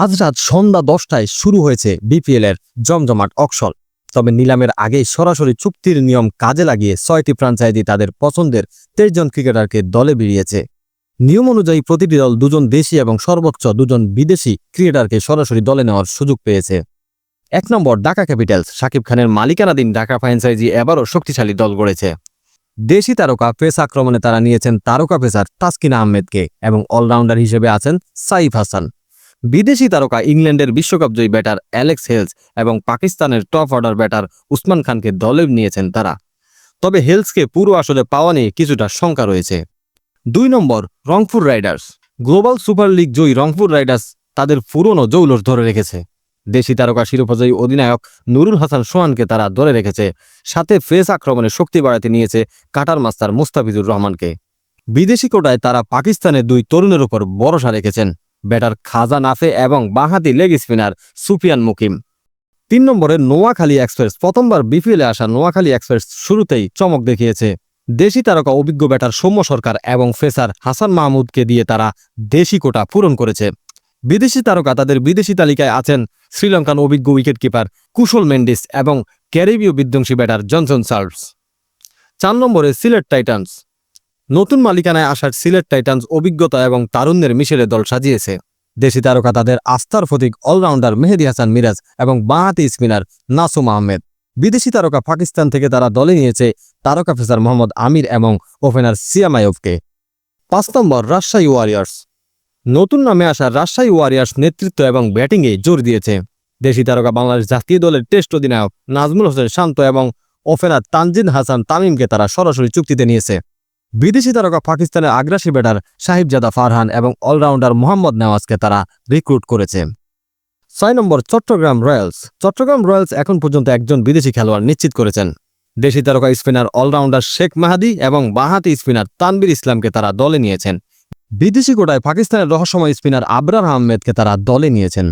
আজ রাত সন্ধ্যা 10টায় শুরু হয়েছে বিপিএল এর জমজমাট অকশন। তবে নিলামের আগেই সরাসরি চুক্তির নিয়ম কাজে লাগিয়ে 6টি ফ্র্যাঞ্চাইজি তাদের পছন্দের 23 জন ক্রিকেটারকে দলে বেরিয়েছে। নিয়ম অনুযায়ী প্রতিটি দল 2 জন দেশি এবং সর্বোচ্চ 2 জন বিদেশি ক্রিকেটারকে সরাসরি দলে নেওয়ার সুযোগ পেয়েছে। 1 নম্বর ঢাকা ক্যাপিটালস। শাকিব খানের মালিকানাধীন ঢাকা ফ্র্যাঞ্চাইজি এবারও শক্তিশালী দল গড়েছে। দেশি তারকা পেস আক্রমণে তারা নিয়েছেন তারকা পেসার তাসকিন আহমেদকে এবং অলরাউন্ডার হিসেবে আছেন সাইফ হাসান। বিদেশি তারকা ইংল্যান্ডের বিশ্বকাপজয়ী ব্যাটার অ্যালেক্স হেলস এবং পাকিস্তানের টপ অর্ডার ব্যাটার উসমান খানকে দলে নিয়েছেন তারা। তবে হেলসকে পুরো আসলে পাওয়া নিয়ে কিছুটা শঙ্কা রয়েছে। 2 নম্বর Rangpur riders. Global super league জয়ী রংপুর রাইডার্স তাদের পুরনো জৌলস ধরে রেখেছে। দেশি তারকা শিরোপাজয়ী অধিনায়ক নুরুল হাসান সোহানকে তারা ধরে রেখেছে, সাথে ফেস আক্রমণে শক্তি বাড়াতে নিয়েছে কাটার মাস্টার মুস্তাফিজুর রহমানকে। বিদেশি কোটায় তারা পাকিস্তানের 2 তরুণের উপর ভরসা রেখেছেন, ব্যাটার খাজা নাফে এবং বাঁহাতি লেগ স্পিনার সুফিয়ান মুকিম। 3 নম্বরে নোয়াখালী এক্সপ্রেস। প্রথমবার বিপিএলে আসা নোয়াখালী এক্সপ্রেস শুরুতেই চমক দেখিয়েছে। দেশি তারকা অভিজ্ঞ ব্যাটার সৌম্য সরকার এবং ফেসার হাসান মাহমুদকে দিয়ে তারা দেশি কোটা পূরণ করেছে। বিদেশি তারকা তাদের বিদেশি তালিকায় আছেন শ্রীলঙ্কান অভিজ্ঞ উইকেট কিপার কুশল মেন্ডিস এবং ক্যারিবীয় বিধ্বংসী ব্যাটার জনসন সার্ভস। 4 নম্বরে সিলেট টাইটান্স। নতুন মালিকানায় আসার সিলেট টাইটান্স অভিজ্ঞতা এবং তারুণ্যের মিশেলে দল সাজিয়েছে। দেশি তারকা তাদের আস্থার প্রতীক অলরাউন্ডার মেহেদী হাসান মিরাজ এবং বাঁহাতি স্পিনার নাসুম আহমেদ। বিদেশি তারকা পাকিস্তান থেকে তারা দলে নিয়েছে তারকা পেসার মোহাম্মদ আমির এবং ওপেনার সিয়াম আইয়ুবকে। 5 নম্বর রাজশাহী ওয়ারিয়র্স। নতুন নামে আসা রাজশাহী ওয়ারিয়র্স নেতৃত্ব এবং ব্যাটিংয়ে জোর দিয়েছে। দেশি তারকা বাংলাদেশ জাতীয় দলের টেস্ট অধিনায়ক নাজমুল হোসেন শান্ত এবং ওপেনার তানজিদ হাসান তামিমকে তারা সরাসরি চুক্তিতে নিয়েছে। বিদেশি তারকা পাকিস্তানের আগ্রাসী ব্যাটার সাহিবজাদা ফারহান এবং অলরাউন্ডার মোহাম্মদ নেওয়াজকে তারা রিক্রুট করেছে। 6 নম্বর চট্টগ্রাম রয়্যালস। চট্টগ্রাম রয়্যালস এখন পর্যন্ত একজন বিদেশি খেলোয়াড় নিশ্চিত করেছেন। দেশি তারকা স্পিনার অলরাউন্ডার শেখ মাহাদি এবং বাঁহাতি স্পিনার তানবীর ইসলামকে তারা দলে নিয়েছেন। বিদেশি কোটায় পাকিস্তানের রহস্যময় স্পিনার আবরার আহমেদকে তারা দলে নিয়েছেন।